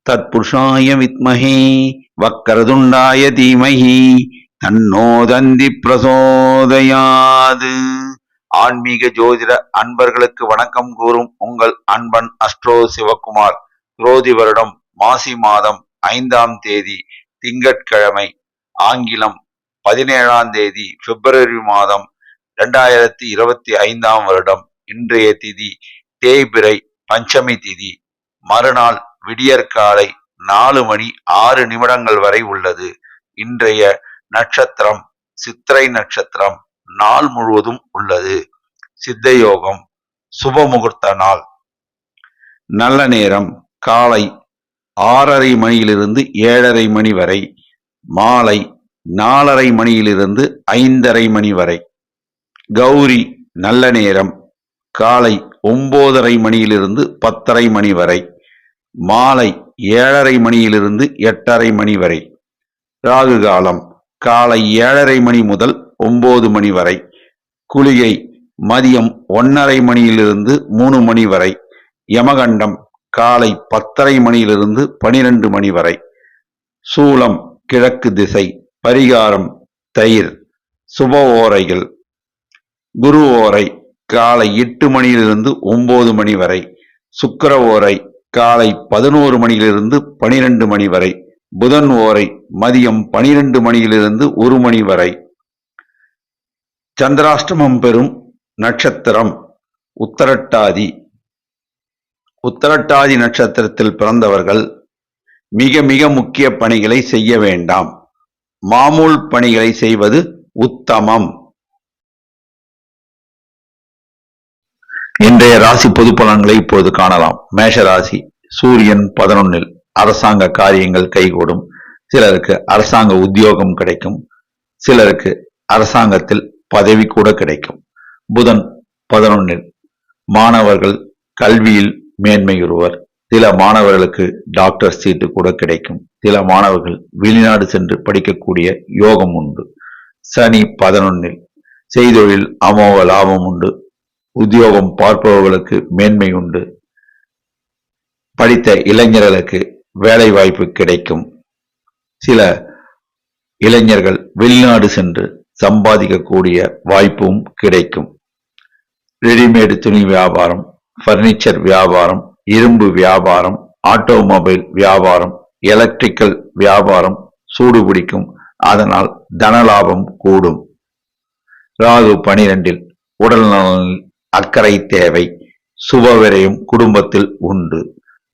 தத்புருஷாய வித்மஹே வக்கரதுண்டாய தீமஹி தன்னோ தந்தி பிரசோதயாது. ஆன்மீக ஜோதிட அன்பர்களுக்கு வணக்கம் கூறும் உங்கள் அன்பன் அஸ்ட்ரோ சிவகுமார். குரோதி வருடம் மாசி மாதம் 5ஆம் தேதி திங்கட்கிழமை, ஆங்கிலம் 17ஆம் தேதி பிப்ரவரி மாதம் 2025ஆம் வருடம். இன்றைய திதி தேய்பிறை பஞ்சமி திதி. மறுநாள் விடியற்காலை 4:06 வரை உள்ளது. இன்றைய நட்சத்திரம் சித்திரை நட்சத்திரம். நாள் முழுவதும் உள்ளது. சித்த யோகம், சுப முகூர்த்த நாள். நல்ல நேரம் காலை 6:30 மணியிலிருந்து 7:30 மணி வரை, மாலை 4:30 மணியிலிருந்து 5:30 மணி வரை. கௌரி நல்ல நேரம் காலை 9:30 மணியிலிருந்து 10:30 மணி வரை, மாலை 7:30 மணியிலிருந்து 8:30 மணி வரை. ராகு காலம் காலை 7:30 மணி முதல் 9 மணி வரை. குளிகை மதியம் 1:30 மணியிலிருந்து 3 மணி வரை. யமகண்டம் காலை 10:30 மணியிலிருந்து 12 மணி வரை. சூலம் கிழக்கு திசை. பரிகாரம் தயிர். சுப ஓரைகள். குரு ஓரை காலை 8 மணியிலிருந்து 9 மணி வரை. சுக்கிர ஓரை காலை 11 மணியிலிருந்து 12 மணி வரை. புதன் ஓரை மதியம் 12 மணியிலிருந்து 1 மணி வரை. சந்திராஷ்டமம் பெறும் நட்சத்திரம் உத்தரட்டாதி. உத்தரட்டாதி நட்சத்திரத்தில் பிறந்தவர்கள் மிக மிக முக்கிய பணிகளை செய்ய வேண்டாம். மாமூல் பணிகளை செய்வது உத்தமம். இன்றைய ராசி பொது பலன்களை இப்போது காணலாம். மேஷ ராசி. சூரியன் 11. அரசாங்க காரியங்கள் கைகூடும். சிலருக்கு அரசாங்க உத்தியோகம் கிடைக்கும். சிலருக்கு அரசாங்கத்தில் பதவி கூட கிடைக்கும். புதன் 11. மாணவர்கள் கல்வியில் மேன்மையுறுவர். சில மாணவர்களுக்கு டாக்டர் சீட்டு கூட கிடைக்கும். சில மாணவர்கள் வெளிநாடு சென்று படிக்கக்கூடிய யோகம் உண்டு. சனி 11. செய்தொழில் அமோக லாபம் உண்டு. உத்தியோகம் பார்ப்பவர்களுக்கு மேன்மை உண்டு. படித்த இளைஞர்களுக்கு வேலை வாய்ப்பு கிடைக்கும். சில இளைஞர்கள் வெளிநாடு சென்று சம்பாதிக்கக்கூடிய வாய்ப்பும் கிடைக்கும். ரெடிமேடு துணி வியாபாரம், பர்னிச்சர் வியாபாரம், இரும்பு வியாபாரம், ஆட்டோமொபைல் வியாபாரம், எலக்ட்ரிக்கல் வியாபாரம் சூடு பிடிக்கும். அதனால் தனலாபம் கூடும். ராகு 12. உடல் நலனில் அக்கறை தேவை. சுப விரயம் குடும்பத்தில் உண்டு.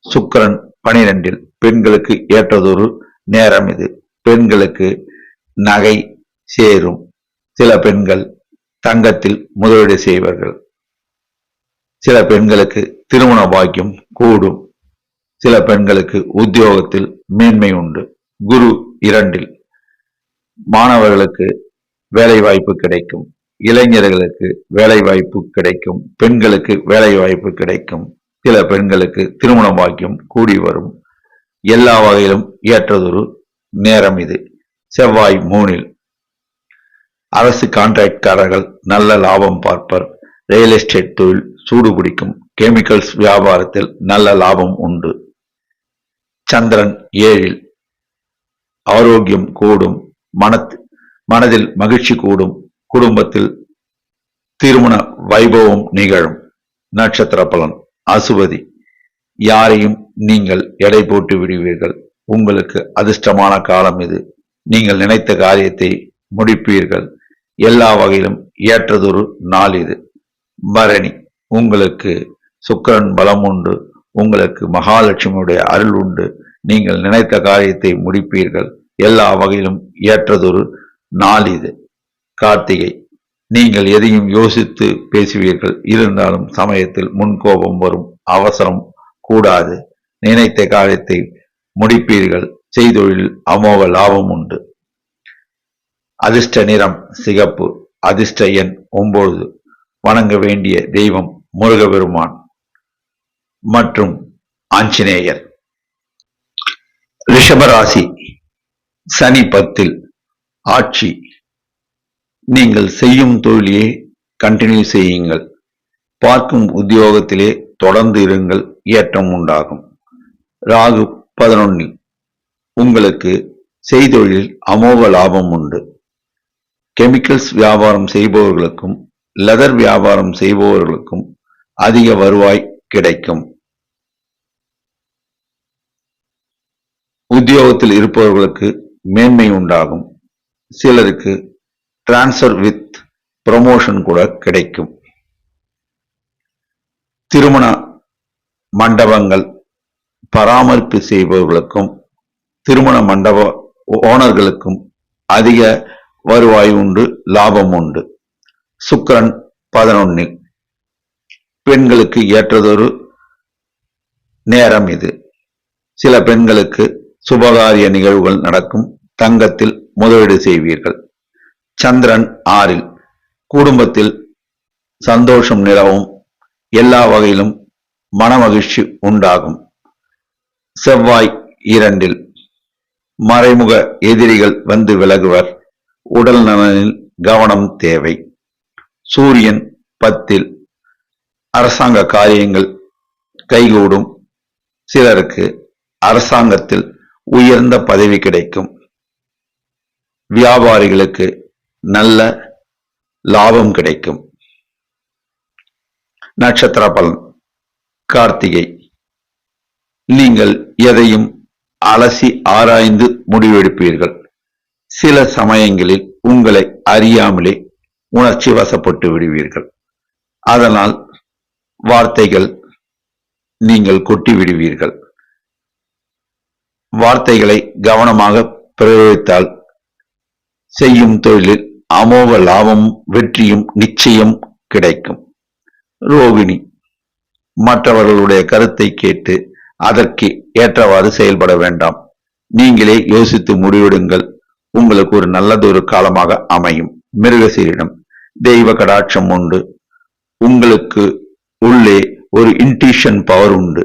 சுக்கிரன் 12. பெண்களுக்கு ஏற்றதொரு நேரம் இது. பெண்களுக்கு நகை சேரும். சில பெண்கள் தங்கத்தில் முதலீடு செய்வார்கள். சில பெண்களுக்கு திருமண பாக்கியம் கூடும். சில பெண்களுக்கு உத்தியோகத்தில் மேன்மை உண்டு. குரு 2. மாணவர்களுக்கு வேலை வாய்ப்பு கிடைக்கும். இளைஞர்களுக்கு வேலை வாய்ப்பு கிடைக்கும். பெண்களுக்கு வேலை வாய்ப்பு கிடைக்கும். சில பெண்களுக்கு திருமண பாக்கியம் கூடி வரும். எல்லா வகையிலும் ஏற்றதொரு நேரம் இது. செவ்வாய் 3. அரசு கான்ட்ராக்ட்காரர்கள் நல்ல லாபம் பார்ப்பர். ரியல் எஸ்டேட் தொழில் சூடு பிடிக்கும். கெமிக்கல்ஸ் வியாபாரத்தில் நல்ல லாபம் உண்டு. சந்திரன் 7. ஆரோக்கியம் கூடும். மனதில் மகிழ்ச்சி கூடும். குடும்பத்தில் திருமண வைபவம் நிகழும். நட்சத்திர பலன் அசுவதி. யாரையும் நீங்கள் எடை போட்டு விடுவீர்கள். உங்களுக்கு அதிர்ஷ்டமான காலம் இது. நீங்கள் நினைத்த காரியத்தை முடிப்பீர்கள். எல்லா வகையிலும் ஏற்றதொரு நாள் இது. பரணி. உங்களுக்கு சுக்கிரன் பலம் உண்டு. உங்களுக்கு மகாலட்சுமியுடைய அருள் உண்டு. நீங்கள் நினைத்த காரியத்தை முடிப்பீர்கள். எல்லா வகையிலும் ஏற்றதொரு நாள் இது. கார்த்திகை. நீங்கள் எதையும் யோசித்து பேசுவீர்கள். இருந்தாலும் சமயத்தில் முன்கோபம் வரும். அவசரம் கூடாது. நினைத்த காரியத்தை முடிப்பீர்கள். செய்தொழில் அமோக லாபம் உண்டு. அதிர்ஷ்ட நிறம் சிகப்பு. அதிர்ஷ்ட எண் 9. வணங்க வேண்டிய தெய்வம் முருகபெருமான் மற்றும் ஆஞ்சநேயர். ரிஷபராசி. சனி 10. ஆட்சி. நீங்கள் செய்யும் தொழிலையே கண்டினியூ செய்யுங்கள். பார்க்கும் உத்தியோகத்திலே தொடர்ந்து இருங்கள். ஏற்றம் உண்டாகும். ராகு 11 உங்களுக்கு செய்தொழிலில் அமோக லாபம் உண்டு. கெமிக்கல்ஸ் வியாபாரம் செய்பவர்களுக்கும் லெதர் வியாபாரம் செய்பவர்களுக்கும் அதிக வருவாய் கிடைக்கும். உத்தியோகத்தில் இருப்பவர்களுக்கு மேன்மை உண்டாகும். சிலருக்கு டிரான்ஸ்ஃபர் வித் ப்ரமோஷன் கூட கிடைக்கும். திருமண மண்டபங்கள் பராமரிப்பு செய்பவர்களுக்கும் திருமண மண்டப ஓனர்களுக்கும் அதிக வருவாய் உண்டு, லாபம் உண்டு. சுக்கிரன் 11 பெண்களுக்கு ஏற்றதொரு நேரம் இது. சில பெண்களுக்கு சுபகாரிய நிகழ்வுகள் நடக்கும். தங்கத்தில் முதலீடு செய்வீர்கள். சந்திரன் 6 குடும்பத்தில் சந்தோஷம் நிலவும். எல்லா வகையிலும் மனமகிழ்ச்சி உண்டாகும். செவ்வாய் 2 மறைமுக எதிரிகள் வந்து விலகுவர். உடல் நலனில் கவனம் தேவை. சூரியன் 10 அரசாங்க காரியங்கள் கைகூடும். சிலருக்கு அரசாங்கத்தில் உயர்ந்த பதவி கிடைக்கும். வியாபாரிகளுக்கு நல்ல லாபம் கிடைக்கும். நட்சத்திர பலன். கார்த்திகை நீங்கள் எதையும் அலசி ஆராய்ந்து முடிவெடுப்பீர்கள். சில சமயங்களில் உங்களை அறியாமலே உணர்ச்சி வசப்பட்டு விடுவீர்கள். அதனால் வார்த்தைகள் நீங்கள் கொட்டி விடுவீர்கள். வார்த்தைகளை கவனமாக பிரயோகித்தால் செய்யும் தொழிலில் அமோக லாபமும் வெற்றியும் நிச்சயம் கிடைக்கும். ரோகிணி மற்றவர்களுடைய கருத்தை கேட்டு அதற்கு ஏற்றவாறு செயல்பட வேண்டாம். நீங்களே யோசித்து முடிவெடுங்கள். உங்களுக்கு ஒரு நல்லதொரு காலமாக அமையும். மிருகசீரிடம் தெய்வ கடாட்சம் உண்டு. உங்களுக்கு உள்ளே ஒரு இன்ட்யூஷன் பவர் உண்டு.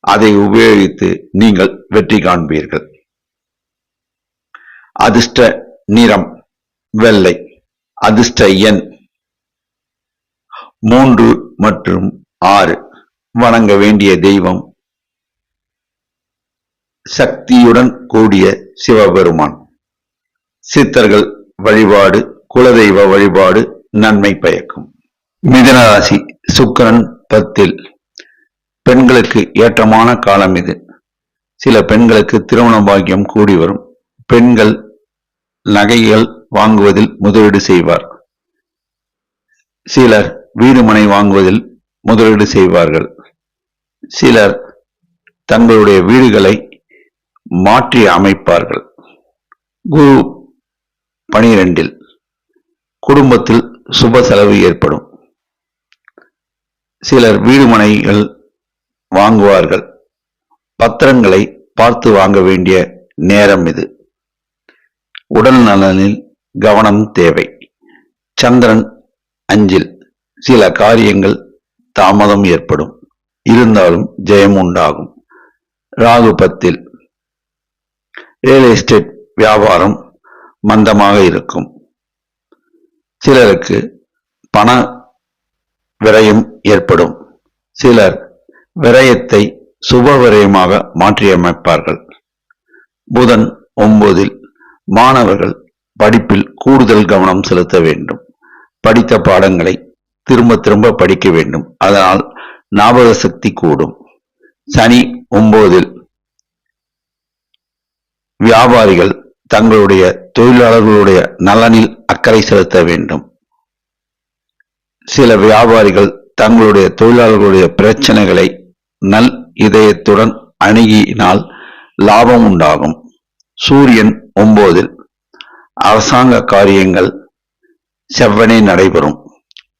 அதை உபயோகித்து நீங்கள் வெற்றி காண்பீர்கள். அதிர்ஷ்ட நிறம் வெள்ளை. அதிர்ஷ்ட எண் 3 மற்றும் 6. வணங்க வேண்டிய தெய்வம் சக்தியுடன் கூடிய சிவபெருமான். சித்தர்கள் வழிபாடு, குலதெய்வ வழிபாடு நன்மை பயக்கும். மிதுன ராசி. சுக்கிரன் 10 பெண்களுக்கு ஏற்றமான காலம் இது. சில பெண்களுக்கு திருமண பாக்கியம் கூடி வரும். பெண்கள் நகைகள் வாங்குவதில் முதலீடு செய்வார். சிலர் வீடு மனை வாங்குவதில் முதலீடு செய்வார்கள். சிலர் தங்களுடைய வீடுகளை மாற்றி அமைப்பார்கள். குரு 12 குடும்பத்தில் சுப செலவு ஏற்படும். சிலர் வீடு மனைகள் வாங்குவார்கள். பத்திரங்களை பார்த்து வாங்க வேண்டிய நேரம் இது. உடல் நலனில் கவனம் தேவை. சந்திரன் 5 சில காரியங்கள் தாமதம் ஏற்படும். இருந்தாலும் ஜெயம் உண்டாகும். ராகு 10 ரியல் எஸ்டேட் வியாபாரம் மந்தமாக இருக்கும். சிலருக்கு பண விரயம் ஏற்படும். சிலர் விரயத்தை சுப விரயமாக மாற்றியமைப்பார்கள். புதன் 9 மாணவர்கள் படிப்பில் கூடுதல் கவனம் செலுத்த வேண்டும். படித்த பாடங்களை திரும்ப திரும்ப படிக்க வேண்டும். அதனால் ஞாபக சக்தி கூடும். சனி 9 வியாபாரிகள் தங்களுடைய தொழிலாளர்களுடைய நலனில் அக்கறை செலுத்த வேண்டும். சில வியாபாரிகள் தங்களுடைய தொழிலாளர்களுடைய பிரச்சனைகளை நல் இதயத்துடன் அணுகினால் லாபம் உண்டாகும். சூரியன் 9 அரசாங்க காரியங்கள் செவ்வனே நடைபெறும்.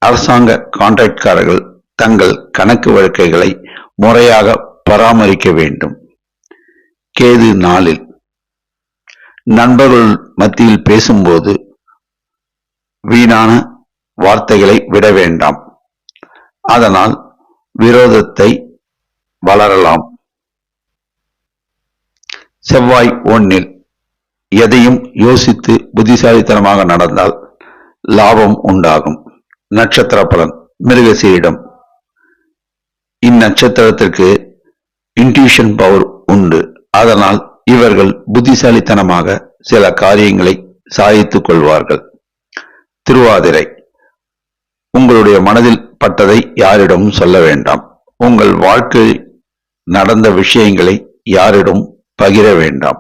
அரசாங்க கான்ட்ராக்ட்காரர்கள் தங்கள் கணக்கு வழக்குகளை முறையாக பராமரிக்க வேண்டும். கேது 4 நண்பர்கள் மத்தியில் பேசும்போது வீணான வார்த்தைகளை விட வேண்டாம். அதனால் விரோதத்தை வளரலாம். செவ்வாய் 1 எதையும் யோசித்து புத்திசாலித்தனமாக நடந்தால் லாபம் உண்டாகும். நட்சத்திர பலன். மிருகசீரிடம் இந்நட்சத்திரத்திற்கு இன்ட்யூஷன் பவர் உண்டு. அதனால் இவர்கள் புத்திசாலித்தனமாக சில காரியங்களை சாதித்துக் கொள்வார்கள். திருவாதிரை, உங்களுடைய மனதில் பட்டதை யாரிடமும் சொல்ல வேண்டாம். உங்கள் வாழ்க்கை நடந்த விஷயங்களை யாரிடம் பகிர வேண்டாம்.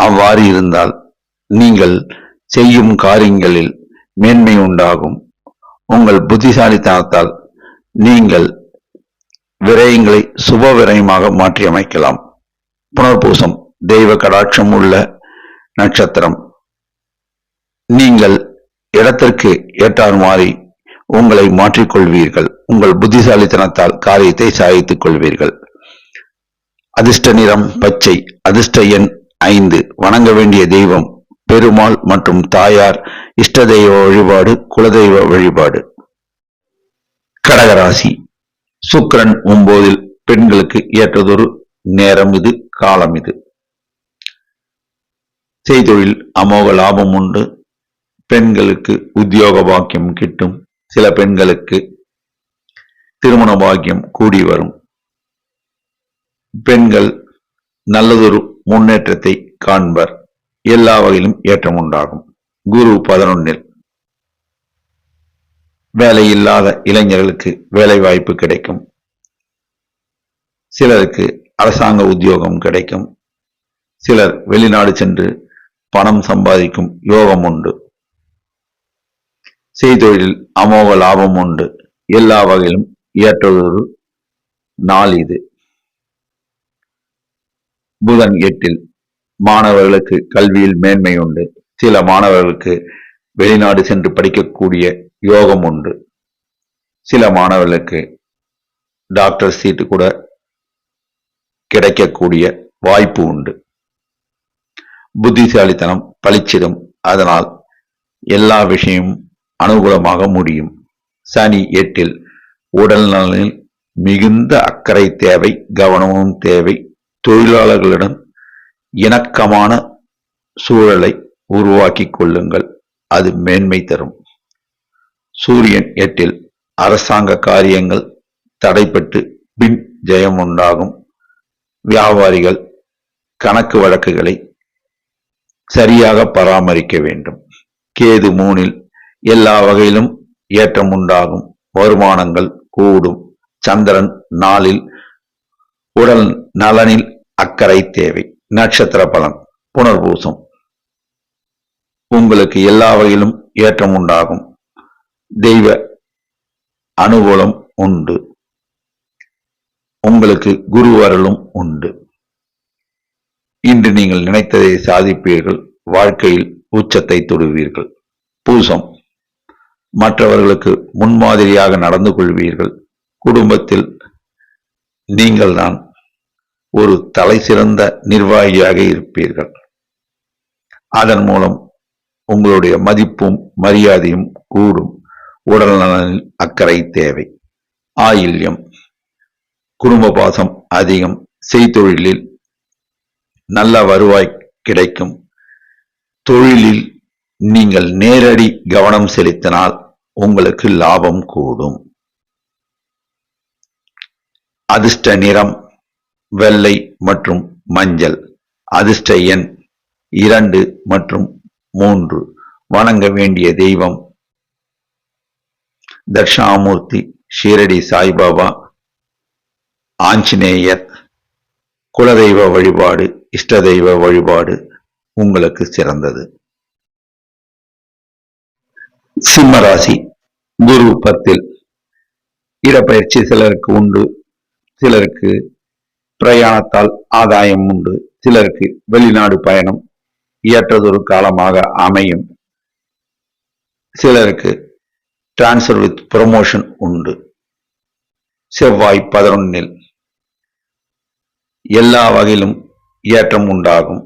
அவ்வாறு இருந்தால் நீங்கள் செய்யும் காரியங்களில் மேன்மை உண்டாகும். உங்கள் புத்திசாலித்தனத்தால் நீங்கள் விரயங்களை சுப விரயமாக மாற்றி அமைக்கலாம். புனர்பூசம் தெய்வ கடாட்சம் உள்ள நட்சத்திரம். நீங்கள் இடத்திற்கு ஏற்றார் மாறி உங்களை மாற்றிக்கொள்வீர்கள். உங்கள் புத்திசாலித்தனத்தால் காரியத்தை சாதித்துக் கொள்வீர்கள். அதிர்ஷ்ட நிறம் பச்சை. அதிர்ஷ்ட எண் 5. வணங்க வேண்டிய தெய்வம் பெருமாள் மற்றும் தாயார். இஷ்ட தெய்வ வழிபாடு, குலதெய்வ வழிபாடு. கடகராசி, சுக்கிரன் 9. பெண்களுக்கு ஏற்றதொரு நேரம் இது, காலம் இது. செய்தொழில் அமோக லாபம் உண்டு. பெண்களுக்கு உத்தியோக பாக்கியம் கிட்டும். சில பெண்களுக்கு திருமண பாக்கியம் கூடி வரும். பெண்கள் நல்லதொரு முன்னேற்றத்தை காண்பர். எல்லா வகையிலும் ஏற்றம் உண்டாகும். குரு 11. வேலை இல்லாத இளைஞர்களுக்கு வேலை வாய்ப்பு கிடைக்கும். சிலருக்கு அரசாங்க உத்தியோகம் கிடைக்கும். சிலர் வெளிநாடு சென்று பணம் சம்பாதிக்கும் யோகம் உண்டு. செய்தொழிலில் அமோக லாபம் உண்டு. எல்லா வகையிலும் ஏற்றதொரு நாள் இது. புதன் 8. மாணவர்களுக்கு கல்வியில் மேன்மை உண்டு. சில மாணவர்களுக்கு வெளிநாடு சென்று படிக்கக்கூடிய யோகம் உண்டு. சில மாணவர்களுக்கு டாக்டர் சீட்டு கூட கிடைக்கக்கூடிய வாய்ப்பு உண்டு. புத்திசாலித்தனம் பளிச்சிடும். அதனால் எல்லா விஷயமும் அனுகூலமாக முடியும். சனி 8. உடல் நலனில் மிகுந்த அக்கறை தேவை, கவனமும் தேவை. தொழிலாளர்களிடம் இணக்கமான சூழலை உருவாக்கிக் கொள்ளுங்கள். அது மேன்மை தரும். சூரியன் 8. அரசாங்க காரியங்கள் தடைப்பட்டு பின் ஜெயம் உண்டாகும். வியாபாரிகள் கணக்கு வழக்குகளை சரியாக பராமரிக்க வேண்டும். கேது 3. எல்லா வகையிலும் ஏற்றம் உண்டாகும். வருமானங்கள் கூடும். சந்திரன் 4. உடல் நலனில் அக்கறை தேவை. நட்சத்திர பலன். புனர்பூசம். உங்களுக்கு எல்லா வகையிலும் ஏற்றம் உண்டாகும். தெய்வ அனுகூலம் உண்டு. உங்களுக்கு குரு அருளும் உண்டு. இன்று நீங்கள் நினைத்ததை சாதிப்பீர்கள். வாழ்க்கையில் உச்சத்தை தொடுவீர்கள். பூசம். மற்றவர்களுக்கு முன்மாதிரியாக நடந்து கொள்வீர்கள். குடும்பத்தில் நீங்கள்தான் ஒரு தலை சிறந்த நிர்வாகியாக இருப்பீர்கள். அதன் மூலம் உங்களுடைய மதிப்பும் மரியாதையும் கூடும். உடல் நலனில் அக்கறை தேவை. ஆயில்யம். குடும்ப பாசம் அதிகம். செய்தொழிலில் நல்ல வருவாய் கிடைக்கும். தொழிலில் நீங்கள் நேரடி கவனம் செலுத்தினால் உங்களுக்கு லாபம் கூடும். அதிர்ஷ்ட நிறம் வெள்ளை மற்றும் மஞ்சள். அதிர்ஷ்ட எண் 2 மற்றும் 3. வணங்க வேண்டிய தெய்வம் தட்சிணாமூர்த்தி, ஷீரடி சாய்பாபா, ஆஞ்சநேயர். குலதெய்வ வழிபாடு, இஷ்ட தெய்வ வழிபாடு உங்களுக்கு சிறந்தது. சிம்மராசி, குரு 10. இடப்பெயர்ச்சி சிலருக்கு உண்டு. சிலருக்கு பிரயாணத்தால் ஆதாயம் உண்டு. சிலருக்கு வெளிநாடு பயணம் ஏற்றதொரு காலமாக அமையும். சிலருக்கு டிரான்ஸ்ஃபர் வித் ப்ரமோஷன் உண்டு. செவ்வாய் 11. எல்லா வகையிலும் ஏற்றம் உண்டாகும்.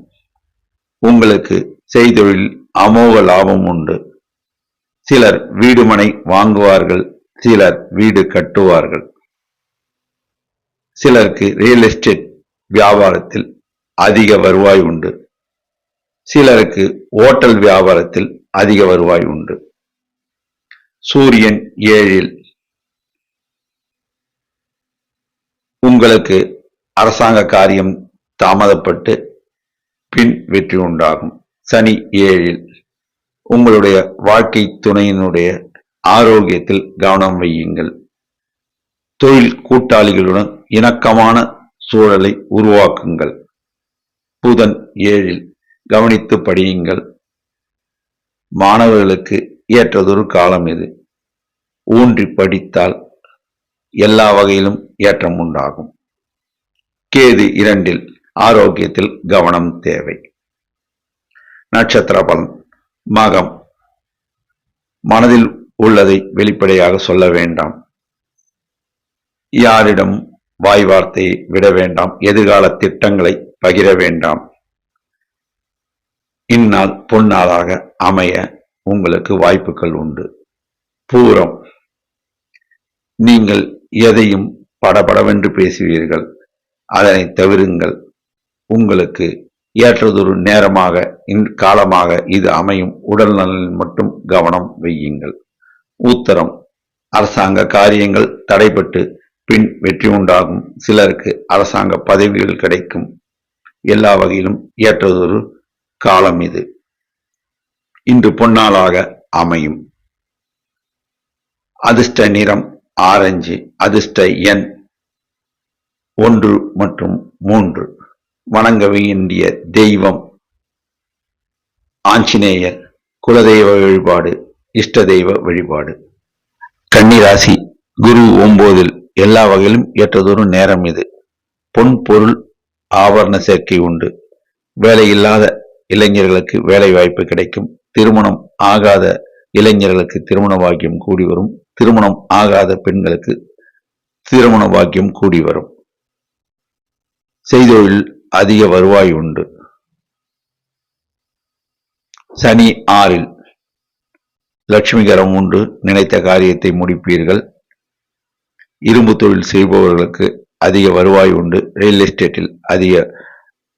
உங்களுக்கு செய்தொழில் அமோக லாபம் உண்டு. சிலர் வீடு மனை வாங்குவார்கள். சிலர் வீடு கட்டுவார்கள். சிலருக்கு ரியல் எஸ்டேட் வியாபாரத்தில் அதிக வருவாய் உண்டு. சிலருக்கு ஓட்டல் வியாபாரத்தில் அதிக வருவாய் உண்டு. சூரியன் 7. உங்களுக்கு அரசாங்க காரியம் தாமதப்பட்டு பின் வெற்றி உண்டாகும். சனி 7ல் உங்களுடைய வாழ்க்கை துணையினுடைய ஆரோக்கியத்தில் கவனம் வையுங்கள். தொழில் கூட்டாளிகளுடன் இணக்கமான சூழலை உருவாக்குங்கள். புதன் 7ல் கவனித்து படியுங்கள். மாணவர்களுக்கு ஏற்றதொரு காலம் இது. ஊன்றி படித்தால் எல்லா வகையிலும் ஏற்றம் உண்டாகும். கேது 2ல் ஆரோக்கியத்தில் கவனம் தேவை. நட்சத்திர பலன். மகம். மனதில் உள்ளதை வெளிப்படையாக சொல்ல வேண்டாம். யாரிடம் வாய் வார்த்தையை விட வேண்டாம். எதிர்கால திட்டங்களை பகிர வேண்டாம். இந்நாள் பொன்னாளாக அமைய உங்களுக்கு வாய்ப்புகள் உண்டு. பூரம். நீங்கள் எதையும் படபடவென்று பேசுவீர்கள். அதனை தவிருங்கள். உங்களுக்கு ஏற்றதொரு நேரமாக காலமாக இது அமையும். உடல் நலனில் மட்டும் கவனம் வையுங்கள். உத்தரம். அரசாங்க காரியங்கள் தடைபட்டு பின் வெற்றி உண்டாகும். சிலருக்கு அரசாங்க பதவிகள் கிடைக்கும். எல்லா வகையிலும் ஏற்றதொரு காலம் இது. இன்று பொன்னாளாக அமையும். அதிர்ஷ்ட நிறம் ஆரஞ்சு. அதிர்ஷ்ட எண் 1 மற்றும் 3. வணங்க வேண்டிய தெய்வம் ஆஞ்சநேயர். குலதெய்வ வழிபாடு, இஷ்ட தெய்வ வழிபாடு. கன்னிராசி. குரு 9ல் எல்லா வகையிலும் ஏற்றதொரு நேரம் இது. பொன் பொருள் ஆபரண சேர்க்கை உண்டு. வேலையில்லாத இளைஞர்களுக்கு வேலை வாய்ப்பு கிடைக்கும். திருமணம் ஆகாத இளைஞர்களுக்கு திருமண பாக்கியம் கூடி வரும். திருமணம் ஆகாத பெண்களுக்கு திருமண பாக்கியம் கூடி வரும். செய்தொழில் அதிக வருவாய் உண்டு. சனி 6ல் லட்சுமிகரம் உண்டு. நினைத்த காரியத்தை முடிப்பீர்கள். இரும்பு தொழில் செய்பவர்களுக்கு அதிக வருவாய் உண்டு. ரியல் எஸ்டேட்டில் அதிக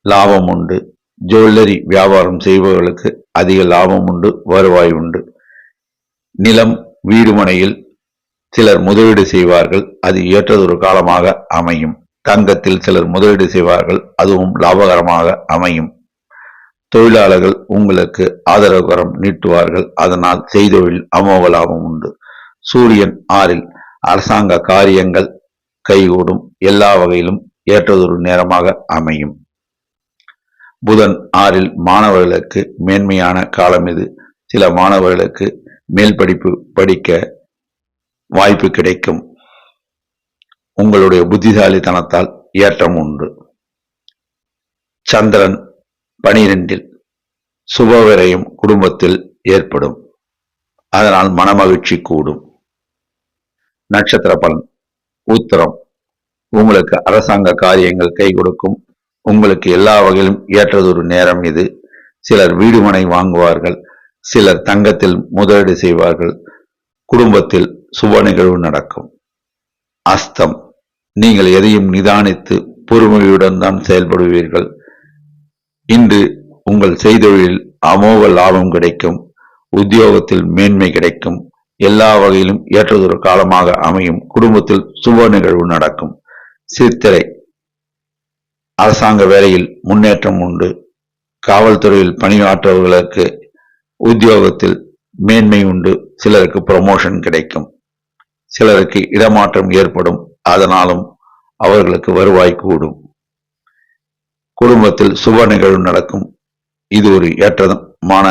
லாபம் உண்டு. ஜுவல்லரி வியாபாரம் செய்பவர்களுக்கு அதிக லாபம் உண்டு, வருவாய் உண்டு. நிலம் வீடு மனையில் சிலர் முதலீடு செய்வார்கள். அது ஏற்றதொரு காலமாக அமையும். தங்கத்தில் சிலர் முதலீடு செய்வார்கள். அதுவும் லாபகரமாக அமையும். தொழிலாளர்கள் உங்களுக்கு ஆதரவுகரம் நீட்டுவார்கள். அதனால் செய்தொழில் அமோக லாபம் உண்டு. சூரியன் 6ல் அரசாங்க காரியங்கள் கைகூடும். எல்லா வகையிலும் ஏற்றதொரு நேரமாக அமையும். புதன் 6ல் மாணவர்களுக்கு மேன்மையான காலம் இது. சில மாணவர்களுக்கு மேல் படிப்பு படிக்க வாய்ப்பு கிடைக்கும். உங்களுடைய புத்திசாலித்தனத்தால் ஏற்றம் உண்டு. சந்திரன் 12ல் சுபவிரயம் குடும்பத்தில் ஏற்படும். அதனால் மனமகிழ்ச்சி கூடும். நட்சத்திர பலன். உத்திரம். உங்களுக்கு அரசாங்க காரியங்கள் கை கொடுக்கும். உங்களுக்கு எல்லா வகையிலும் ஏற்றதொரு நேரம் இது. சிலர் வீடு மனை வாங்குவார்கள். சிலர் தங்கத்தில் முதலீடு செய்வார்கள். குடும்பத்தில் சுப நிகழ்வு நடக்கும். அஸ்தம். நீங்கள் எதையும் நிதானித்து பொறுமையுடன் தான் செயல்படுவீர்கள். இன்று உங்கள் செய்தொழிலில் அமோக லாபம் கிடைக்கும். உத்தியோகத்தில் மேன்மை கிடைக்கும். எல்லா வகையிலும் ஏற்றதொரு காலமாக அமையும். குடும்பத்தில் சுப நிகழ்வு நடக்கும். சித்திரை. அரசாங்க வேலையில் முன்னேற்றம் உண்டு. காவல்துறையில் பணியாற்றுபவர்களுக்கு உத்தியோகத்தில் மேன்மை உண்டு. சிலருக்கு ப்ரமோஷன் கிடைக்கும். சிலருக்கு இடமாற்றம் ஏற்படும். அதனாலும் அவர்களுக்கு வருவாய் கூடும். குடும்பத்தில் சுப நிகழ்வு நடக்கும். இது ஒரு ஏற்றமான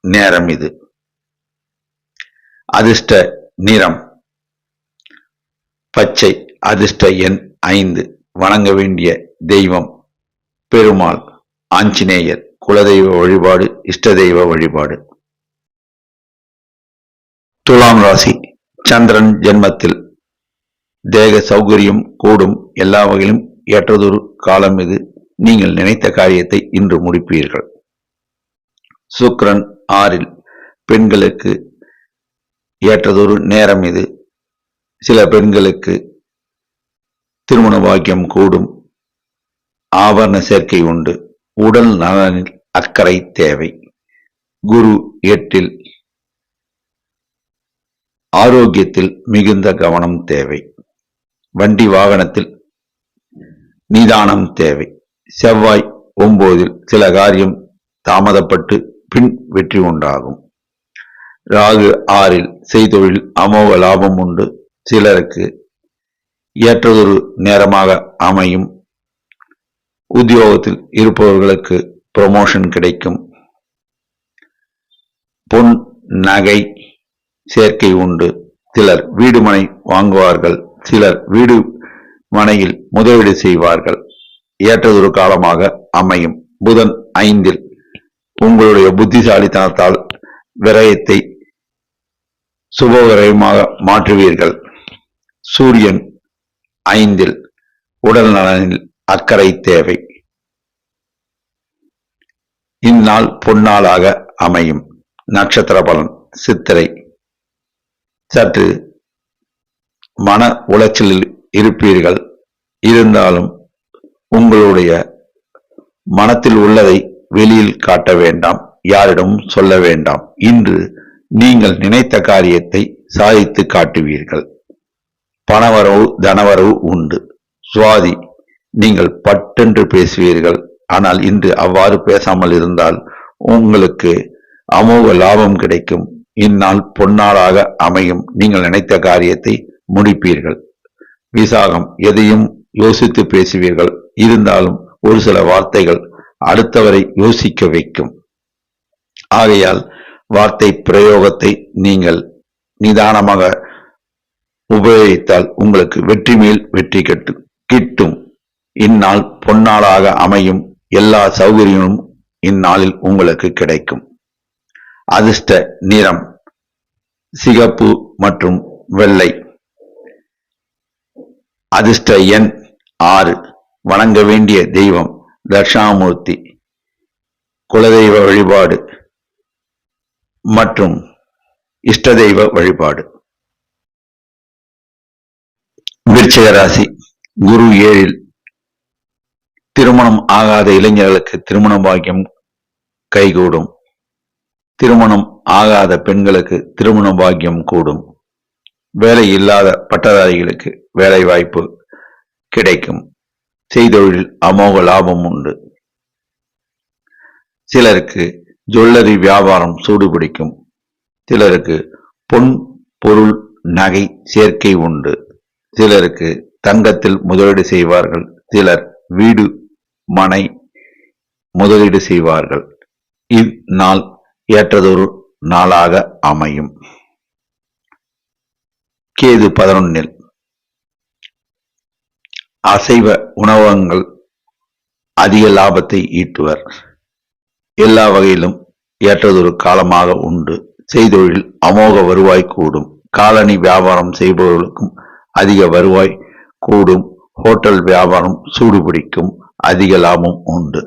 நேரம் இது. அதிர்ஷ்ட நிறம் பச்சை. அதிர்ஷ்ட எண் 5. வணங்க வேண்டிய தெய்வம் பெருமாள், ஆஞ்சநேயர். குலதெய்வ வழிபாடு, இஷ்ட தெய்வ வழிபாடு. துலாம் ராசி. சந்திரன் ஜென்மத்தில். தேக சௌகரியம் கூடும். எல்லா வகையிலும் ஏற்றதொரு காலம் இது. நீங்கள் நினைத்த காரியத்தை இன்று முடிப்பீர்கள். சுக்கிரன் 6ல் பெண்களுக்கு ஏற்றதொரு நேரம் இது. சில பெண்களுக்கு திருமண பாக்கியம் கூடும். ஆபரண சேர்க்கை உண்டு. உடல் நலனில் அக்கறை தேவை. குரு 8ல் ஆரோக்கியத்தில் மிகுந்த கவனம் தேவை. வண்டி வாகனத்தில் நிதானம் தேவை. செவ்வாய் 9 சில காரியம் தாமதப்பட்டு பின் வெற்றி உண்டாகும். ராகு 6 செய்தொழில் அமோக லாபம் உண்டு. சிலருக்கு ஏற்றதொரு நேரமாக அமையும். உத்தியோகத்தில் இருப்பவர்களுக்கு ப்ரமோஷன் கிடைக்கும். பொன் நகை சேர்க்கை உண்டு. சிலர் வீடு மனை வாங்குவார்கள். சிலர் வீடு மனையில் முதலீடு செய்வார்கள். ஏற்றதொரு காலமாக அமையும். புதன் 5 உங்களுடைய புத்திசாலித்தனத்தால் விரயத்தை சுபவிரயமாக மாற்றுவீர்கள். சூரியன் 5 உடல் நலனில் அக்கறை தேவை. இந்நாள் பொன்னாளாக அமையும். நட்சத்திர பலன் சித்திரை. சற்று மன உளைச்சலில் இருப்பீர்கள். இருந்தாலும் உங்களுடைய மனத்தில் உள்ளதை வெளியில் காட்ட வேண்டாம். யாரிடமும் சொல்ல வேண்டாம். இன்று நீங்கள் நினைத்த காரியத்தை சாதித்து காட்டுவீர்கள். பணவரவு தனவரவு உண்டு. சுவாதி நீங்கள் பட்டென்று பேசுவீர்கள். ஆனால் இன்று அவ்வாறு பேசாமல் இருந்தால் உங்களுக்கு அமோக லாபம் கிடைக்கும். இந்நாள் பொன்னாளாக அமையும். நீங்கள் நினைத்த காரியத்தை முடிப்பீர்கள். விசாகம் எதையும் யோசித்து பேசுவீர்கள். இருந்தாலும் ஒரு சில வார்த்தைகள் அடுத்தவரை யோசிக்க வைக்கும். ஆகையால் வார்த்தை பிரயோகத்தை நீங்கள் நிதானமாக உபயோகித்தால் உங்களுக்கு வெற்றி மேல் வெற்றி கிட்டும். இந்நாள் பொன்னாளாக அமையும். எல்லா சௌகரியமும் இந்நாளில் உங்களுக்கு கிடைக்கும். அதிர்ஷ்ட நிறம் சிகப்பு மற்றும் வெள்ளை. அதிர்ஷ்ட எண் 6. வணங்க வேண்டிய தெய்வம் தட்சிணாமூர்த்தி. குலதெய்வ வழிபாடு மற்றும் இஷ்ட தெய்வ வழிபாடு. விருச்சிக ராசி. குரு 7 திருமணம் ஆகாத இளைஞர்களுக்கு திருமண பாக்கியம் கைகூடும். திருமணம் ஆகாத பெண்களுக்கு திருமண பாக்கியம் கூடும். வேலை இல்லாத பட்டதாரிகளுக்கு வேலை வாய்ப்பு கிடைக்கும். செய்தொழில் அமோக லாபம் உண்டு. சிலருக்கு ஜுவல்லரி வியாபாரம் சூடுபிடிக்கும். சிலருக்கு பொன் பொருள் நகை சேர்க்கை உண்டு. சிலருக்கு தங்கத்தில் முதலீடு செய்வார்கள். சிலர் வீடு மனை முதலீடு செய்வார்கள். இந்நாள் ஏற்றதொரு நாளாக அமையும். கேது 11 அசைவ உணவகங்கள் அதிக லாபத்தை ஈட்டுவர். எல்லா வகையிலும் ஏற்றதொரு காலமாக உண்டு. செய்தொழில் அமோக வருவாய் கூடும். காலணி வியாபாரம் செய்பவர்களுக்கும் அதிக வருவாய் கூடும். ஹோட்டல் வியாபாரம் சூடுபிடிக்கும். அதிக லாபம் உண்டு.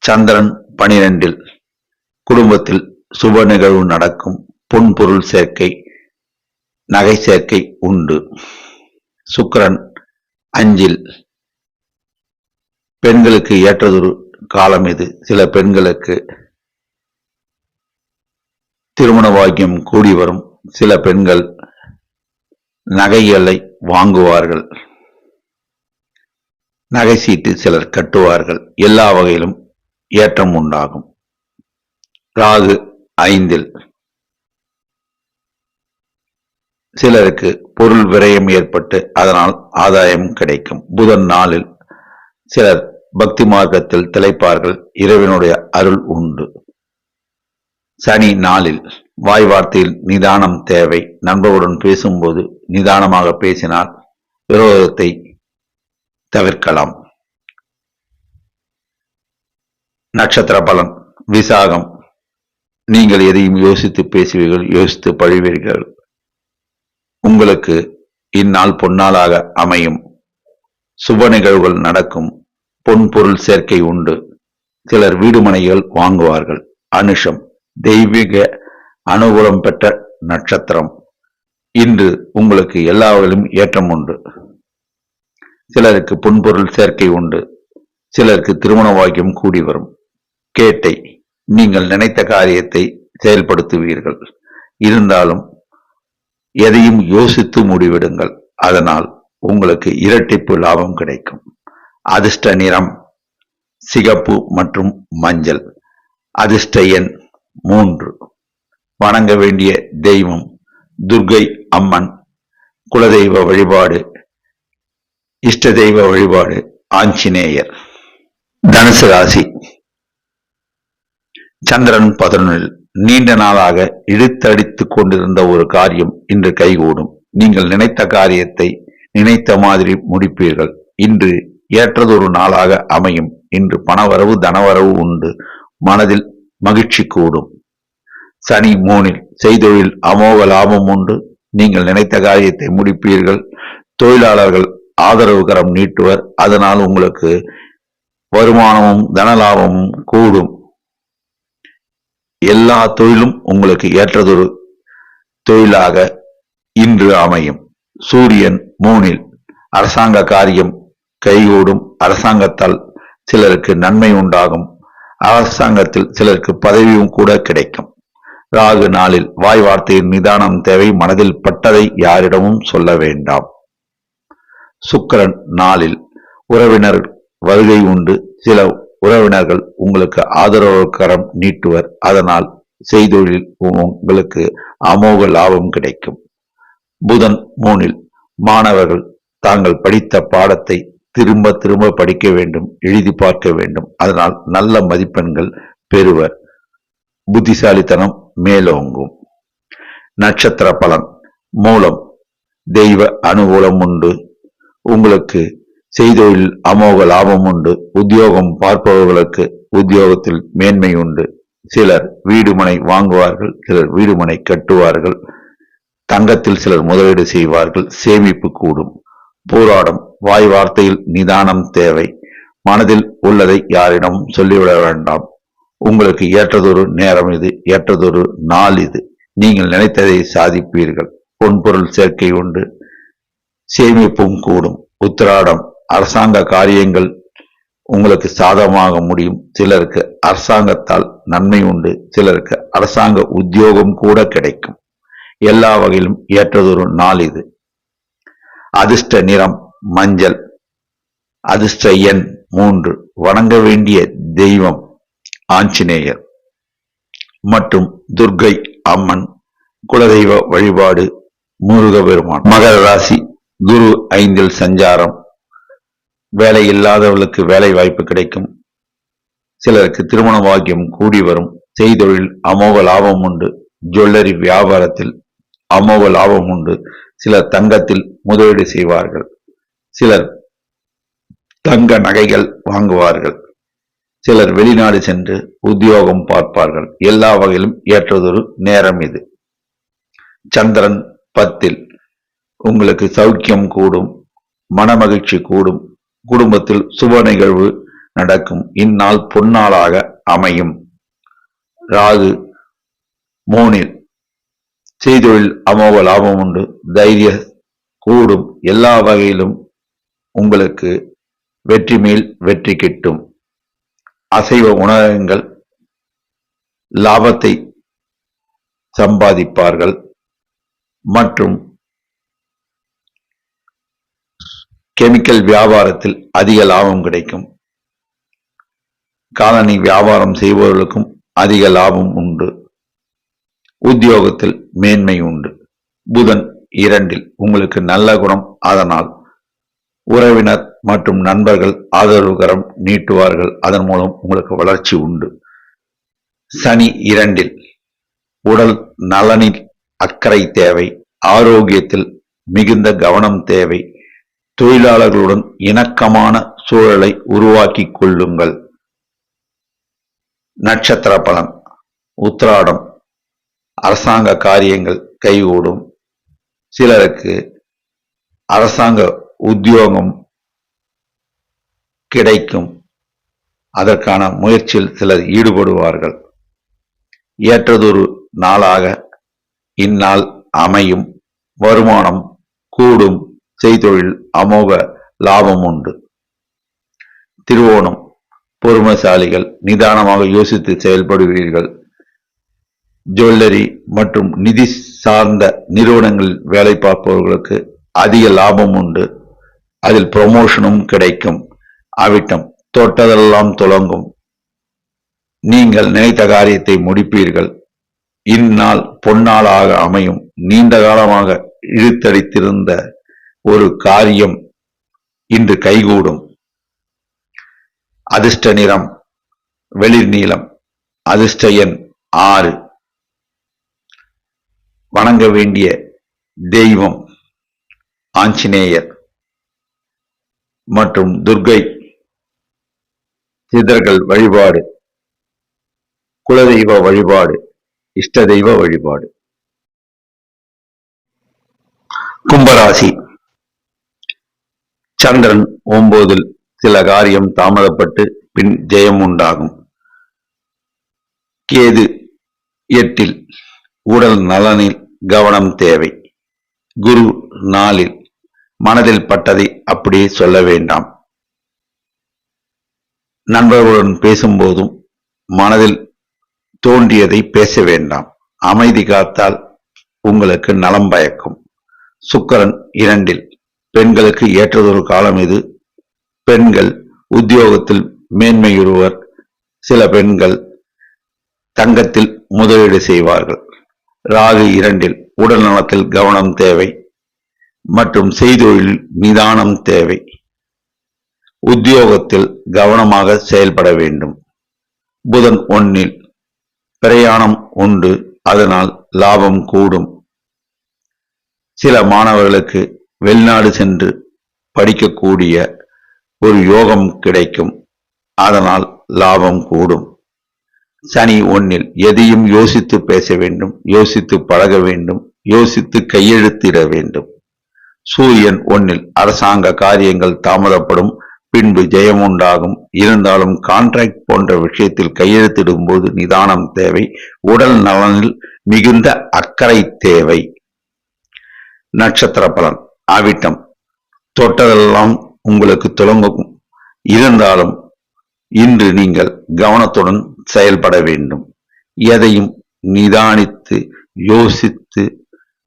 சந்திரன் 12 குடும்பத்தில் சுப நிகழ்வு நடக்கும். பொன் பொருள் சேர்க்கை நகை சேர்க்கை உண்டு. சுக்கிரன் 5 பெண்களுக்கு ஏற்றதொரு காலம் இது. சில பெண்களுக்கு திருமண பாக்கியம் கூடி வரும். சில பெண்கள் நகைகளை வாங்குவார்கள். நகை சீட்டு சிலர் கட்டுவார்கள். எல்லா வகையிலும் ஏற்றம் உண்டாகும். ராகு 5 சிலருக்கு பொருள் விரயம் ஏற்பட்டு அதனால் ஆதாயம் கிடைக்கும். புதன் 4 சிலர் பக்தி மார்க்கத்தில் திளைப்பார்கள். இறைவனுடைய அருள் உண்டு. சனி 4 வாய் வார்த்தையில் நிதானம் தேவை. நண்பர்களுடன் பேசும்போது நிதானமாக பேசினால் விரோதத்தை தவிர்க்கலாம். நட்சத்திர பலன் விசாகம் நீங்கள் எதையும் யோசித்து பேசுவீர்கள். யோசித்து பழிவீர்கள். உங்களுக்கு இந்நாள் பொன்னாளாக அமையும். சுப நிகழ்வுகள் நடக்கும். பொன் பொருள் சேர்க்கை உண்டு. சிலர் வீடு மனைகள் வாங்குவார்கள். அனுஷம் தெய்வீக அனுகூலம் பெற்ற நட்சத்திரம். இன்று உங்களுக்கு எல்லா வகையிலும் ஏற்றம் உண்டு. சிலருக்கு பொன்பொருள் சேர்க்கை உண்டு. சிலருக்கு திருமண பாக்கியம் கூடி வரும். கேட்டை நீங்கள் நினைத்த காரியத்தை செயல்படுத்துவீர்கள். இருந்தாலும் எதையும் யோசித்து முடிவிடுங்கள். அதனால் உங்களுக்கு இரட்டிப்பு லாபம் கிடைக்கும். அதிர்ஷ்ட நிறம் சிகப்பு மற்றும் மஞ்சள். அதிர்ஷ்ட எண் 3. வணங்க வேண்டிய தெய்வம் துர்க்கை அம்மன். குலதெய்வ வழிபாடு, இஷ்ட தெய்வ வழிபாடு ஆஞ்சநேயர். தனுசு ராசி. சந்திரன் 11. நீண்ட நாளாக இழுத்தடித்துக் கொண்டிருந்த ஒரு காரியம் இன்று கைகூடும். நீங்கள் நினைத்த காரியத்தை நினைத்த மாதிரி முடிப்பீர்கள். இன்று ஏற்றதொரு நாளாக அமையும். இன்று பணவரவு தனவரவு உண்டு. மனதில் மகிழ்ச்சி கூடும். சனி 3. செய்தொழில் அமோக லாபம் உண்டு. நீங்கள் நினைத்த காரியத்தை முடிப்பீர்கள். தொழிலாளர்கள் ஆதரவு கரம் நீட்டுவர். அதனால் உங்களுக்கு வருமானமும் தனலாபமும் கூடும். எல்லா தொழிலும் உங்களுக்கு ஏற்றதொரு தொழிலாக இன்று அமையும். சூரியன் 3. அரசாங்க காரியம் கைகூடும். அரசாங்கத்தால் சிலருக்கு நன்மை உண்டாகும். அரசாங்கத்தில் சிலருக்கு பதவியும் கூட கிடைக்கும். ராகு 4. வாய் வார்த்தையின் நிதானம் தேவை. மனதில் பட்டதை யாரிடமும் சொல்ல வேண்டாம். சுக்கிரன் 4. உறவினர் வருகை உண்டு. சில உறவினர்கள் உங்களுக்கு ஆதரவு கரம் நீட்டுவர். அதனால் செய்தொழில் உங்களுக்கு அமோக லாபம் கிடைக்கும். புதன் 3. மாணவர்கள் தாங்கள் படித்த பாடத்தை திரும்ப திரும்ப படிக்க வேண்டும், எழுதி பார்க்க வேண்டும். அதனால் நல்ல மதிப்பெண்கள் பெறுவர். புத்திசாலித்தனம் மேலோங்கும். நட்சத்திர பலன். மூலம். தெய்வ அனுகூலம் உண்டு. உங்களுக்கு செய்தொழில் அமோக லாபம் உண்டு. உத்தியோகம் பார்ப்பவர்களுக்கு உத்தியோகத்தில் மேன்மை உண்டு. சிலர் வீடுமனை வாங்குவார்கள். சிலர் வீடுமனை கட்டுவார்கள். தங்கத்தில் சிலர் முதலீடு செய்வார்கள். சேமிப்பு கூடும். போராடம். வாய் வார்த்தையில் நிதானம் தேவை. மனதில் உள்ளதை யாரிடமும் சொல்லிவிட வேண்டாம். உங்களுக்கு ஏற்றதொரு நேரம் இது. ஏற்றதொரு நாள் இது. நீங்கள் நினைத்ததை சாதிப்பீர்கள். பொன்பொருள் சேர்க்கை உண்டு. சேமிப்பும் கூடும். உத்திராடம். அரசாங்க காரியங்கள் உங்களுக்கு சாதகமாக முடியும். சிலருக்கு அரசாங்கத்தால் நன்மை உண்டு. சிலருக்கு அரசாங்க உத்தியோகம் கூட கிடைக்கும். எல்லா வகையிலும் ஏற்றதொரு நாள் இது. அதிர்ஷ்ட நிறம் மஞ்சள். அதிர்ஷ்ட எண் 3. வணங்க வேண்டிய தெய்வம் ஆஞ்சநேயர் மற்றும் துர்க்கை அம்மன். குலதெய்வ வழிபாடு முருகபெருமான். மகர ராசி. குரு 5 சஞ்சாரம். வேலை இல்லாதவர்களுக்கு வேலை வாய்ப்பு கிடைக்கும். சிலருக்கு திருமண பாக்கியம் கூடி வரும். செய்தொழில் அமோக லாபம் உண்டு. ஜுவல்லரி வியாபாரத்தில் அமோக லாபம் உண்டு. சிலர் தங்கத்தில் முதலீடு செய்வார்கள். சிலர் தங்க நகைகள் வாங்குவார்கள். சிலர் வெளிநாடு சென்று உத்தியோகம் பார்ப்பார்கள். எல்லா வகையிலும் ஏற்றதொரு நேரம் இது. சந்திரன் 10. உங்களுக்கு சௌக்கியம் கூடும். மனமகிழ்ச்சி கூடும். குடும்பத்தில் சுப நிகழ்வு நடக்கும். இந்நாள் பொன்னாளாக அமையும். ராகு 3. செய்தொழில் அமோக லாபம் உண்டு. தைரிய கூடும். எல்லா வகையிலும் உங்களுக்கு வெற்றி மேல் வெற்றி கிட்டும். அசைவ உணவகங்கள் லாபத்தை சம்பாதிப்பார்கள். மற்றும் கெமிக்கல் வியாபாரத்தில் அதிக லாபம் கிடைக்கும். காலனி வியாபாரம் செய்பவர்களுக்கும் அதிக லாபம் உண்டு. உத்தியோகத்தில் மேன்மை உண்டு. புதன் 2. உங்களுக்கு நல்ல குணம். அதனால் உறவினர் மற்றும் நண்பர்கள் ஆதரவு கரம் நீட்டுவார்கள். அதன் மூலம் உங்களுக்கு வளர்ச்சி உண்டு. சனி 2. உடல் நலனில் அக்கறை தேவை. ஆரோக்கியத்தில் மிகுந்த கவனம் தேவை. தொழிலாளர்களுடன் இணக்கமான சூழலை உருவாக்கிக் கொள்ளுங்கள். நட்சத்திர பலன். உத்திராடம். அரசாங்க காரியங்கள் கைகூடும். சிலருக்கு அரசாங்க உத்தியோகம் கிடைக்கும். அதற்கான முயற்சியில் சிலர் ஈடுபடுவார்கள். ஏற்றதொரு நாளாக இந்நாள் அமையும். வருமானம் கூடும். செய்தொழில் அமோக லாபம் உண்டு. திருவோணம். பொறுமைசாலிகள். நிதானமாக யோசித்து செயல்படுவீர்கள். ஜுவல்லரி மற்றும் நிதி சார்ந்த நிறுவனங்களில் வேலை பார்ப்பவர்களுக்கு அதிக லாபம் உண்டு. அதில் ப்ரமோஷனும் கிடைக்கும். அவிட்டம். தொட்டதெல்லாம் துலங்கும். நீங்கள் நினைத்த காரியத்தை முடிப்பீர்கள். இந்நாள் பொன்னாளாக அமையும். நீண்ட காலமாக இழுத்தடித்திருந்த ஒரு காரியம் இன்று கைகூடும். அதிர்ஷ்ட நிறம் வெளிர் நீலம். அதிர்ஷ்ட எண் 6. வணங்க வேண்டிய தெய்வம் ஆஞ்சநேயர் மற்றும் துர்க்கை. சித்தர்கள் வழிபாடு, குலதெய்வ வழிபாடு, இஷ்ட தெய்வ வழிபாடு. கும்பராசி. சந்திரன் 9 சில காரியம் தாமதப்பட்டு பின் ஜெயம் உண்டாகும். கேது 8 உடல் நலனில் கவனம் தேவை. குரு 4 மனதில் பட்டதை அப்படியே சொல்ல வேண்டாம். நண்பர்களுடன் பேசும்போதும் மனதில் தோன்றியதை பேச வேண்டாம். அமைதி காத்தால் உங்களுக்கு நலம் பயக்கும். சுக்கிரன் 2 பெண்களுக்கு ஏற்றதொரு காலம் இது. பெண்கள் உத்தியோகத்தில் மேன்மையுறுவர். சில பெண்கள் தங்கத்தில் முதலீடு செய்வார்கள். ராகு 2 உடல் நலத்தில் கவனம் தேவை மற்றும் செய்தொழில் நிதானம் தேவை. உத்தியோகத்தில் கவனமாக செயல்பட வேண்டும். புதன் 1 பிரயாணம் உண்டு, அதனால் லாபம் கூடும். சில மாணவர்களுக்கு வெளிநாடு சென்று படிக்கக்கூடிய ஒரு யோகம் கிடைக்கும், அதனால் லாபம் கூடும். சனி 1 எதையும் யோசித்து பேச வேண்டும், யோசித்து பழக வேண்டும், யோசித்து கையெழுத்திட வேண்டும். சூரியன் 1 அரசாங்க காரியங்கள் தாமதப்படும், பின்பு ஜெயம் உண்டாகும். இருந்தாலும் கான்ட்ராக்ட் போன்ற விஷயத்தில் கையெழுத்திடும் போது நிதானம் தேவை. உடல் நலனில் மிகுந்த அக்கறை தேவை. நட்சத்திர பலன். அவிட்டம். தொட்டதெல்லாம் உங்களுக்கு துலங்கும். இருந்தாலும் இன்று நீங்கள் கவனத்துடன் செயல்பட வேண்டும். எதையும் நிதானித்து யோசித்து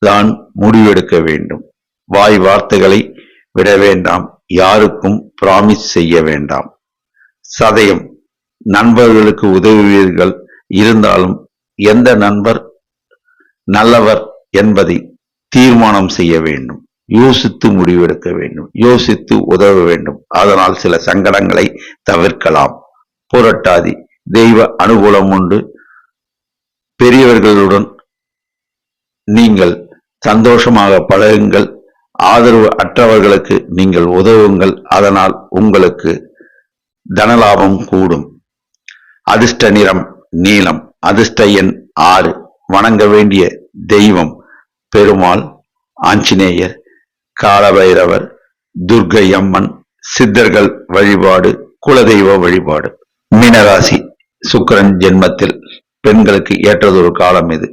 தான் முடிவெடுக்க வேண்டும். வாய் வார்த்தைகளை விட வேண்டாம். யாருக்கும் பிராமிஸ் செய்ய வேண்டாம். சதயம். நண்பர்களுக்கு உதவுவீர்கள். இருந்தாலும் எந்த நண்பர் நல்லவர் என்பதை தீர்மானம் செய்ய வேண்டும். யோசித்து முடிவெடுக்க வேண்டும். யோசித்து உதவ வேண்டும். அதனால் சில சங்கடங்களை தவிர்க்கலாம். புரட்டாதி. தெய்வ அனுகூலம் உண்டு. பெரியவர்களுடன் நீங்கள் சந்தோஷமாக பழகுங்கள். ஆதரவு அற்றவர்களுக்கு நீங்கள் உதவுங்கள். அதனால் உங்களுக்கு தனலாபம் கூடும். அதிர்ஷ்ட நிறம் நீலம். அதிர்ஷ்ட எண் 6. வணங்க வேண்டிய தெய்வம் பெருமாள், ஆஞ்சநேயர், காலபைரவர், துர்க்கை அம்மன். சித்தர்கள் வழிபாடு, குலதெய்வ வழிபாடு. மீனராசி. சுக்கிரன் ஜென்மத்தில் பெண்களுக்கு ஏற்றதொரு காலம் இது.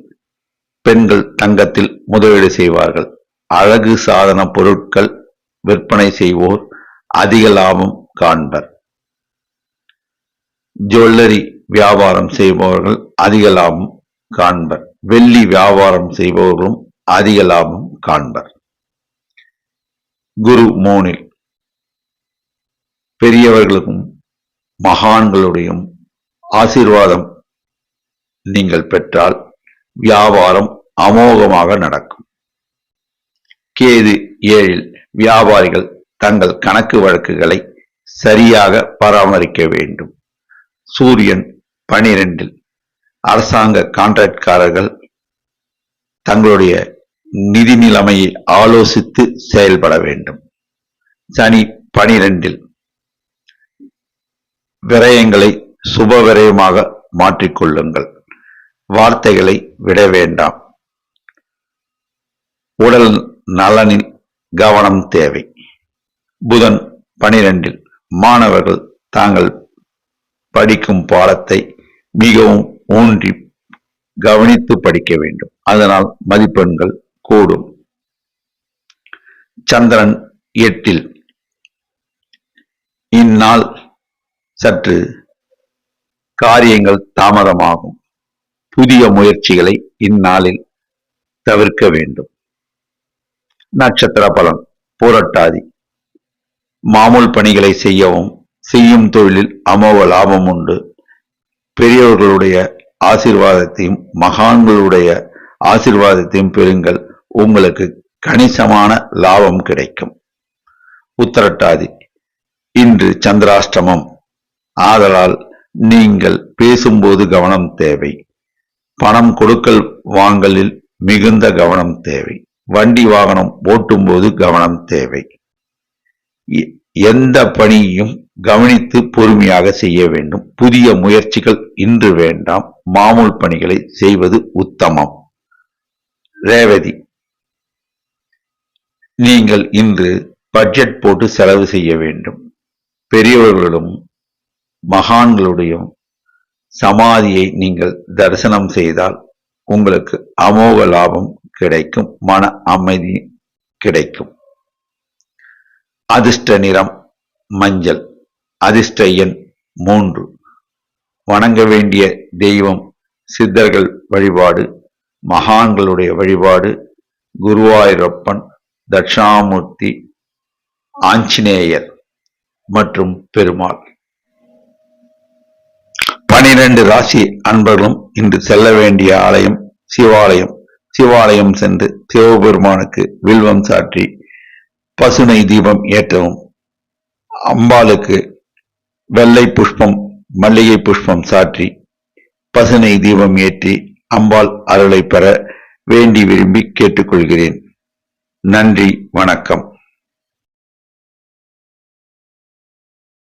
பெண்கள் தங்கத்தில் முதலீடு செய்வார்கள். அழகு சாதன பொருட்கள் விற்பனை செய்வோர் அதிக லாபம் காண்பர். ஜுவல்லரி வியாபாரம் செய்பவர்கள் அதிக லாபம் காண்பர். வெள்ளி வியாபாரம் செய்பவர்களும் அதிக லாபம் காண்பர். குரு 3 பெரியவர்களுக்கும் மகான்களுடைய ஆசீர்வாதம் நீங்கள் பெற்றால் வியாபாரம் அமோகமாக நடக்கும். கேது 7 வியாபாரிகள் தங்கள் கணக்கு வழக்குகளை சரியாக பராமரிக்க வேண்டும். சூரியன் 12 அரசாங்க கான்ட்ராக்ட்காரர்கள் தங்களுடைய நிதி நிலைமையை ஆலோசித்து செயல்பட வேண்டும். சனி 12 விரயங்களை சுப விரயமாக மாற்றிக்கொள்ளுங்கள். வார்த்தைகளை விட வேண்டாம். உடல் நலனில் கவனம் தேவை. புதன் 12 மாணவர்கள் தாங்கள் படிக்கும் பாடத்தை மிகவும் ஊன்றி கவனித்து படிக்க வேண்டும். அதனால் மதிப்பெண்கள் கூடும். சந்திரன் 8 இந்நாள் சற்று காரியங்கள் தாமதமாகும். புதிய முயற்சிகளை இந்நாளில் தவிர்க்க வேண்டும். நட்சத்திர பலன். புரட்டாதி. மாமூல் பணிகளை செய்யவும் செய்யும் தொழிலில் அமோக லாபம் உண்டு. பெரியவர்களுடைய ஆசீர்வாதத்தையும் மகான்களுடைய ஆசீர்வாதத்தையும் பெறுங்கள். உங்களுக்கு கணிசமான லாபம் கிடைக்கும். உத்திரட்டாதி இன்று சந்திராஷ்டமம். ஆதலால் நீங்கள் பேசும்போது கவனம் தேவை. பணம் கொடுக்கல் வாங்கலில் மிகுந்த கவனம் தேவை. வண்டி வாகனம் ஓட்டும்போது கவனம் தேவை. எந்த பணியையும் கவனித்து பொறுமையாக செய்ய வேண்டும். புதிய முயற்சிகள் இன்று வேண்டாம். மாமூல் பணிகளை செய்வது உத்தமம். ரேவதி நீங்கள் இன்று பட்ஜெட் போட்டு செலவு செய்ய வேண்டும். பெரியவர்களும் மகான்களுடைய சமாதியை நீங்கள் தரிசனம் செய்தால் உங்களுக்கு அமோக லாபம் கிடைக்கும். மன அமைதி கிடைக்கும். அதிர்ஷ்ட நிறம் மஞ்சள். அதிர்ஷ்ட எண் 3. வணங்க வேண்டிய தெய்வம் சித்தர்கள் வழிபாடு, மகான்களுடைய வழிபாடு, குருவாயூரப்பன், தட்சிணாமூர்த்தி, ஆஞ்சநேயர் மற்றும் பெருமாள். 12 ராசி அன்பர்களும் இன்று செல்ல வேண்டிய ஆலயம் சிவாலயம். சிவாலயம் சென்று சிவபெருமானுக்கு வில்வம் சாற்றி பசுனை தீபம் ஏற்றவும். அம்பாளுக்கு வெள்ளை புஷ்பம் மல்லிகை புஷ்பம் சாற்றி பசுனை தீபம் ஏற்றி அம்பாள் அருளை பெற வேண்டி விரும்பி கேட்டுக்கொள்கிறேன். நன்றி, வணக்கம்.